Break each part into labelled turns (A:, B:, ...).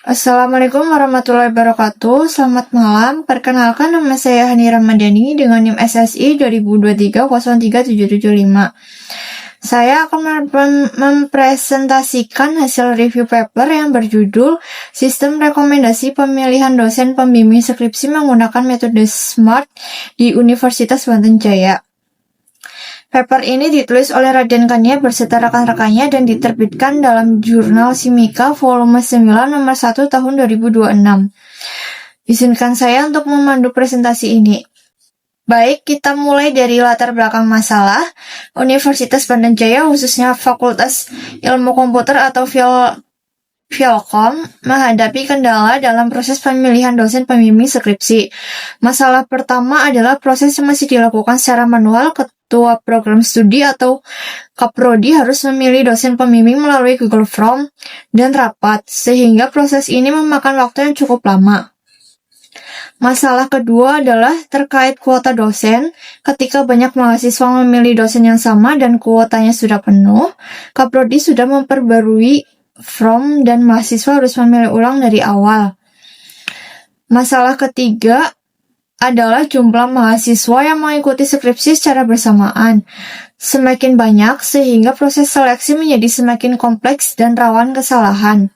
A: Assalamualaikum warahmatullahi wabarakatuh. Selamat malam. Perkenalkan, nama saya Hani Ramadhani dengan NIM SSI 2023-03775. Saya akan mempresentasikan hasil review paper yang berjudul Sistem Rekomendasi Pemilihan Dosen Pembimbing Skripsi menggunakan metode SMART di Universitas Banten Jaya. Paper ini ditulis oleh Raden Kania berserta rekan-rekannya dan diterbitkan dalam Jurnal Simika volume 9 nomor 1 tahun 2026. Izinkan saya untuk memandu presentasi ini. Baik, kita mulai dari latar belakang masalah. Universitas Banten Jaya, khususnya Fakultas Ilmu Komputer atau Filkom, menghadapi kendala dalam proses pemilihan dosen pembimbing skripsi. Masalah pertama adalah proses yang masih dilakukan secara manual. Ketua program studi atau Kaprodi harus memilih dosen pembimbing melalui Google Form dan rapat, sehingga proses ini memakan waktu yang cukup lama. Masalah kedua adalah terkait kuota dosen. Ketika banyak mahasiswa memilih dosen yang sama dan kuotanya sudah penuh, Kaprodi sudah memperbarui form dan mahasiswa harus memilih ulang dari awal. Masalah ketiga adalah jumlah mahasiswa yang mengikuti skripsi secara bersamaan. Semakin banyak sehingga proses seleksi menjadi semakin kompleks dan rawan kesalahan.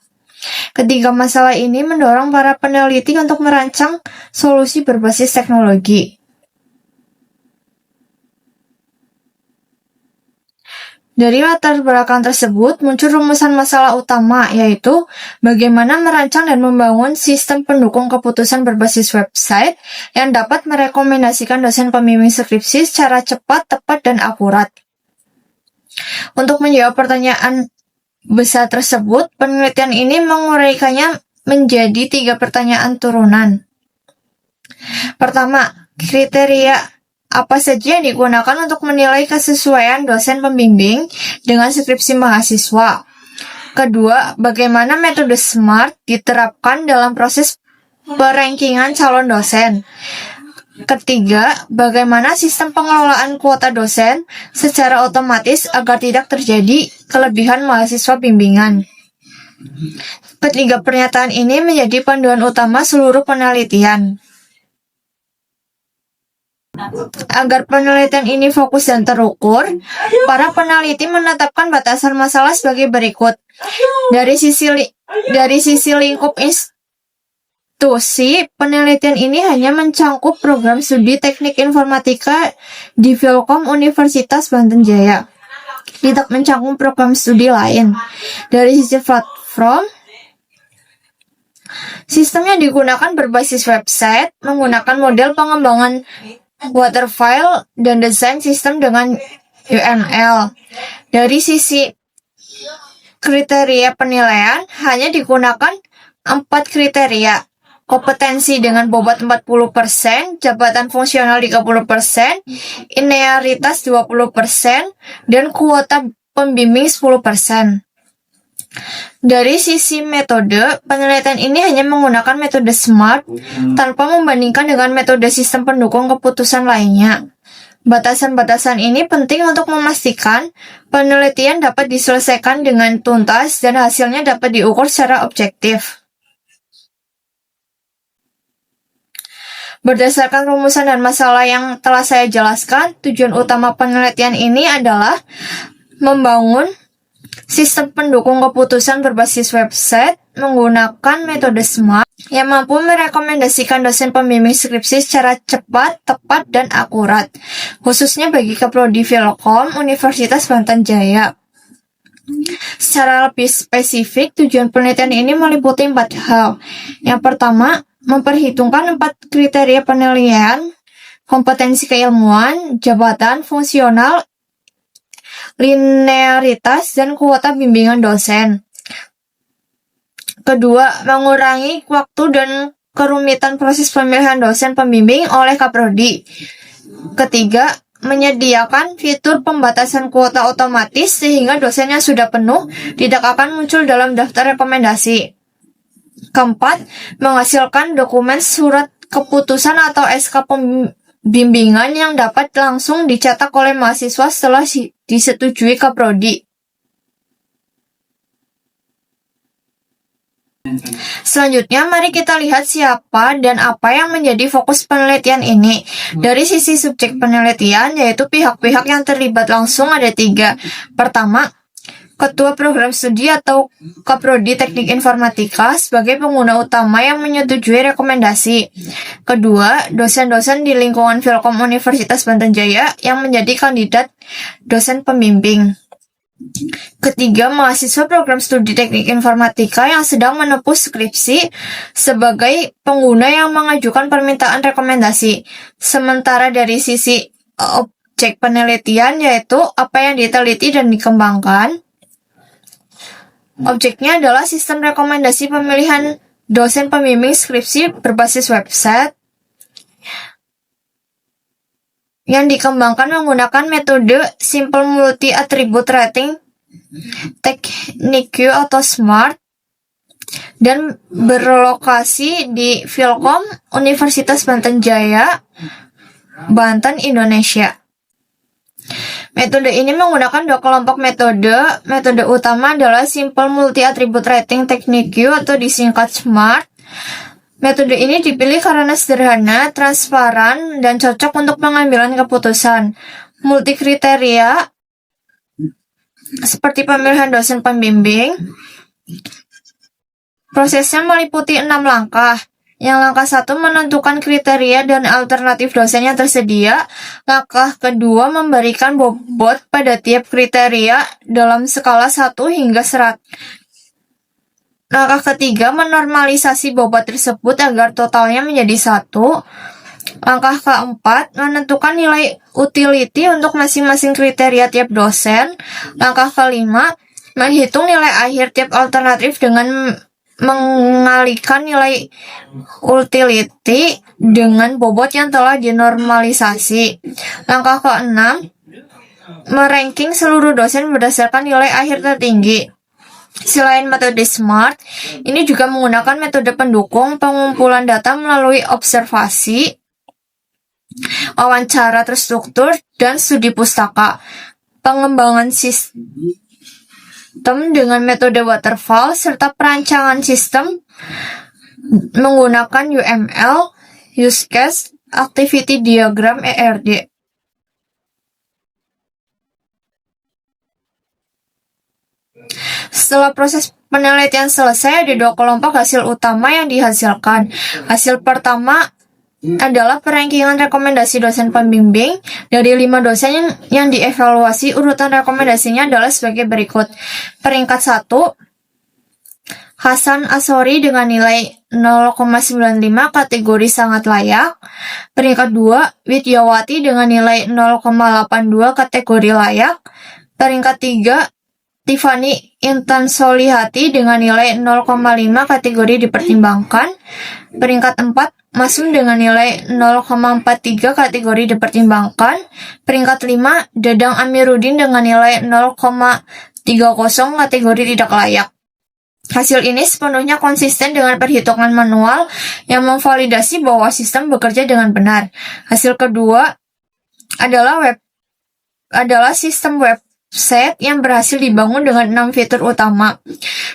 A: Ketiga masalah ini mendorong para peneliti untuk merancang solusi berbasis teknologi. Dari latar belakang tersebut muncul rumusan masalah utama, yaitu bagaimana merancang dan membangun sistem pendukung keputusan berbasis website yang dapat merekomendasikan dosen pembimbing skripsi secara cepat, tepat, dan akurat. Untuk menjawab pertanyaan besar tersebut, penelitian ini menguraikannya menjadi 3 pertanyaan turunan. Pertama, kriteria apa saja yang digunakan untuk menilai kesesuaian dosen pembimbing dengan skripsi mahasiswa? Kedua, bagaimana metode SMART diterapkan dalam proses perankingan calon dosen? Ketiga, bagaimana sistem pengelolaan kuota dosen secara otomatis agar tidak terjadi kelebihan mahasiswa bimbingan? Ketiga pernyataan ini menjadi panduan utama seluruh penelitian. Agar penelitian ini fokus dan terukur, para peneliti menetapkan batasan masalah sebagai berikut. Dari sisi lingkup institusi, penelitian ini hanya mencangkup program studi teknik informatika di Filkom Universitas Banten Jaya. Tidak mencangkup program studi lain. Dari sisi platform, sistem yang digunakan berbasis website, menggunakan model pengembangan waterfall dan desain sistem dengan UML. Dari sisi kriteria penilaian, hanya digunakan 4 kriteria. Kompetensi dengan bobot 40%, jabatan fungsional 30%, linearitas 20%, dan kuota pembimbing 10%. Dari sisi metode, penelitian ini hanya menggunakan metode SMART tanpa membandingkan dengan metode sistem pendukung keputusan lainnya. Batasan-batasan ini penting untuk memastikan penelitian dapat diselesaikan dengan tuntas dan hasilnya dapat diukur secara objektif. Berdasarkan rumusan dan masalah yang telah saya jelaskan, tujuan utama penelitian ini adalah membangun sistem pendukung keputusan berbasis website menggunakan metode SMART yang mampu merekomendasikan dosen pembimbing skripsi secara cepat, tepat, dan akurat, khususnya bagi Kaprodi Filkom Universitas Banten Jaya. Secara lebih spesifik, tujuan penelitian ini meliputi 4 hal. Yang pertama, memperhitungkan 4 kriteria penilaian: kompetensi keilmuan, jabatan fungsional, linearitas, dan kuota bimbingan dosen. Kedua, mengurangi waktu dan kerumitan proses pemilihan dosen pembimbing oleh Kaprodi. Ketiga, menyediakan fitur pembatasan kuota otomatis sehingga dosen yang sudah penuh tidak akan muncul dalam daftar rekomendasi. Keempat, menghasilkan dokumen surat keputusan atau SK pembimbingan yang dapat langsung dicetak oleh mahasiswa setelah disetujui Kaprodi. Selanjutnya, mari kita lihat siapa dan apa yang menjadi fokus penelitian ini. Dari sisi subjek penelitian, yaitu pihak-pihak yang terlibat langsung ada 3. Pertama, Ketua Program Studi atau Kaprodi Teknik Informatika sebagai pengguna utama yang menyetujui rekomendasi. Kedua, dosen-dosen di lingkungan Filkom Universitas Banten Jaya yang menjadi kandidat dosen pembimbing. Ketiga, mahasiswa program studi teknik informatika yang sedang menempuh skripsi sebagai pengguna yang mengajukan permintaan rekomendasi. Sementara dari sisi objek penelitian, yaitu apa yang diteliti dan dikembangkan, objeknya adalah sistem rekomendasi pemilihan dosen pembimbing skripsi berbasis website yang dikembangkan menggunakan metode Simple Multi-Attribute Rating, TechniQ atau SMART, dan berlokasi di Filkom Universitas Banten Jaya, Banten, Indonesia. Metode ini menggunakan 2 kelompok metode. Metode utama adalah Simple Multi-Attribute Rating TechniQ atau disingkat SMART. Metode ini dipilih karena sederhana, transparan, dan cocok untuk pengambilan keputusan. Multi kriteria seperti pemilihan dosen pembimbing. Prosesnya meliputi 6 langkah. Yang langkah 1 menentukan kriteria dan alternatif dosen yang tersedia. Langkah kedua memberikan bobot pada tiap kriteria dalam skala 1 hingga 100. Langkah ketiga menormalisasi bobot tersebut agar totalnya menjadi 1. Langkah keempat menentukan nilai utility untuk masing-masing kriteria tiap dosen. Langkah kelima menghitung nilai akhir tiap alternatif dengan mengalihkan nilai utility dengan bobot yang telah dinormalisasi. Langkah keenam meranking seluruh dosen berdasarkan nilai akhir tertinggi. Selain metode SMART, ini juga menggunakan metode pendukung pengumpulan data melalui observasi, wawancara terstruktur, dan studi pustaka. Pengembangan sistem dengan metode waterfall, serta perancangan sistem menggunakan UML, Use Case, Activity Diagram, ERD. Setelah proses penelitian selesai, ada 2 kelompok hasil utama yang dihasilkan. Hasil pertama adalah perankingan rekomendasi dosen pembimbing. Dari 5 dosen yang dievaluasi, urutan rekomendasinya adalah sebagai berikut. Peringkat 1, Hasan Asori dengan nilai 0,95 kategori sangat layak. Peringkat 2, Widyawati dengan nilai 0,82 kategori layak. Peringkat 3, Tiffany Intan Solihati dengan nilai 0,5 kategori dipertimbangkan. Peringkat 4, Masum dengan nilai 0,43 kategori dipertimbangkan. Peringkat 5, Dadang Amiruddin dengan nilai 0,30 kategori tidak layak. Hasil ini sepenuhnya konsisten dengan perhitungan manual yang memvalidasi bahwa sistem bekerja dengan benar. Hasil kedua adalah sistem website yang berhasil dibangun dengan 6 fitur utama.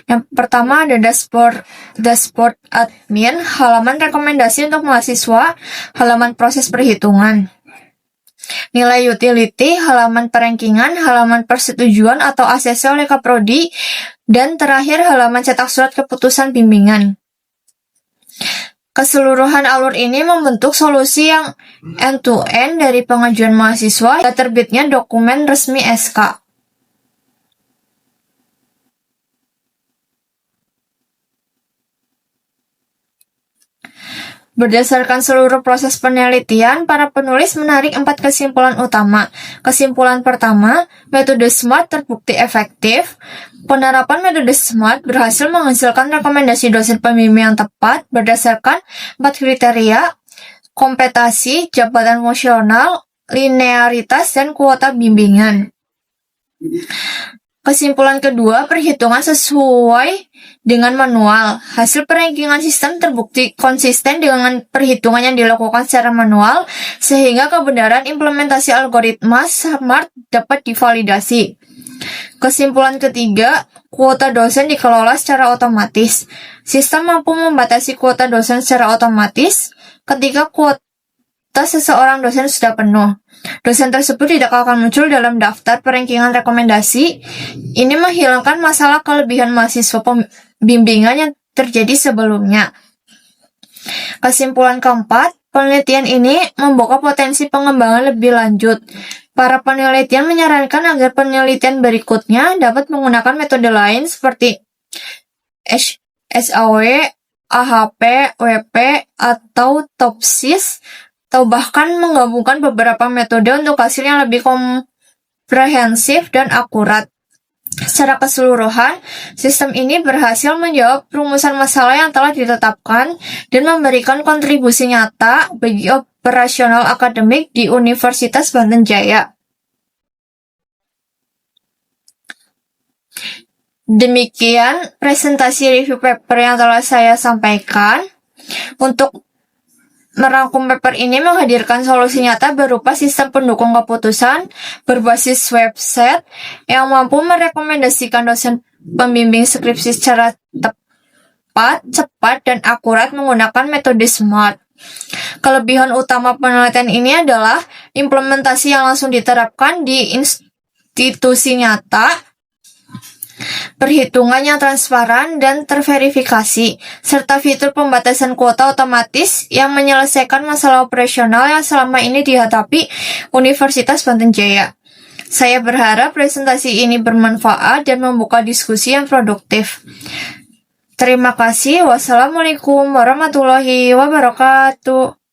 A: Yang pertama ada dashboard admin, halaman rekomendasi untuk mahasiswa, halaman proses perhitungan, nilai utility, halaman perankingan, halaman persetujuan atau ACC oleh Kaprodi, dan terakhir halaman cetak surat keputusan bimbingan. Keseluruhan alur ini membentuk solusi yang end-to-end dari pengajuan mahasiswa hingga terbitnya dokumen resmi SK. Berdasarkan seluruh proses penelitian, para penulis menarik 4 kesimpulan utama. Kesimpulan pertama, metode SMART terbukti efektif. Penerapan metode SMART berhasil menghasilkan rekomendasi dosen pembimbing yang tepat berdasarkan 4 kriteria: kompetensi, jabatan fungsional, linearitas, dan kuota bimbingan. Kesimpulan kedua, perhitungan sesuai dengan manual. Hasil perankingan sistem terbukti konsisten dengan perhitungan yang dilakukan secara manual, sehingga kebenaran implementasi algoritma SMART dapat divalidasi. Kesimpulan ketiga, kuota dosen dikelola secara otomatis. Sistem mampu membatasi kuota dosen secara otomatis ketika kuota seseorang dosen sudah penuh. Dosen tersebut tidak akan muncul dalam daftar perankingan rekomendasi. Ini menghilangkan masalah kelebihan mahasiswa pembimbingan yang terjadi sebelumnya. Kesimpulan keempat, penelitian ini membuka potensi pengembangan lebih lanjut. Para penelitian menyarankan agar penelitian berikutnya dapat menggunakan metode lain seperti SAW, AHP, WP, atau TOPSIS, atau bahkan menggabungkan beberapa metode untuk hasil yang lebih komprehensif dan akurat. Secara keseluruhan, sistem ini berhasil menjawab rumusan masalah yang telah ditetapkan dan memberikan kontribusi nyata bagi operasional akademik di Universitas Banten Jaya. Demikian presentasi review paper yang telah saya sampaikan. Untuk merangkum paper ini menghadirkan solusi nyata berupa sistem pendukung keputusan berbasis website yang mampu merekomendasikan dosen pembimbing skripsi secara tepat, cepat, dan akurat menggunakan metode SMART. Kelebihan utama penelitian ini adalah implementasi yang langsung diterapkan di institusi nyata, perhitungan yang transparan dan terverifikasi, serta fitur pembatasan kuota otomatis yang menyelesaikan masalah operasional yang selama ini dihadapi Universitas Banten Jaya. Saya berharap presentasi ini bermanfaat dan membuka diskusi yang produktif. Terima kasih. Wassalamualaikum warahmatullahi wabarakatuh.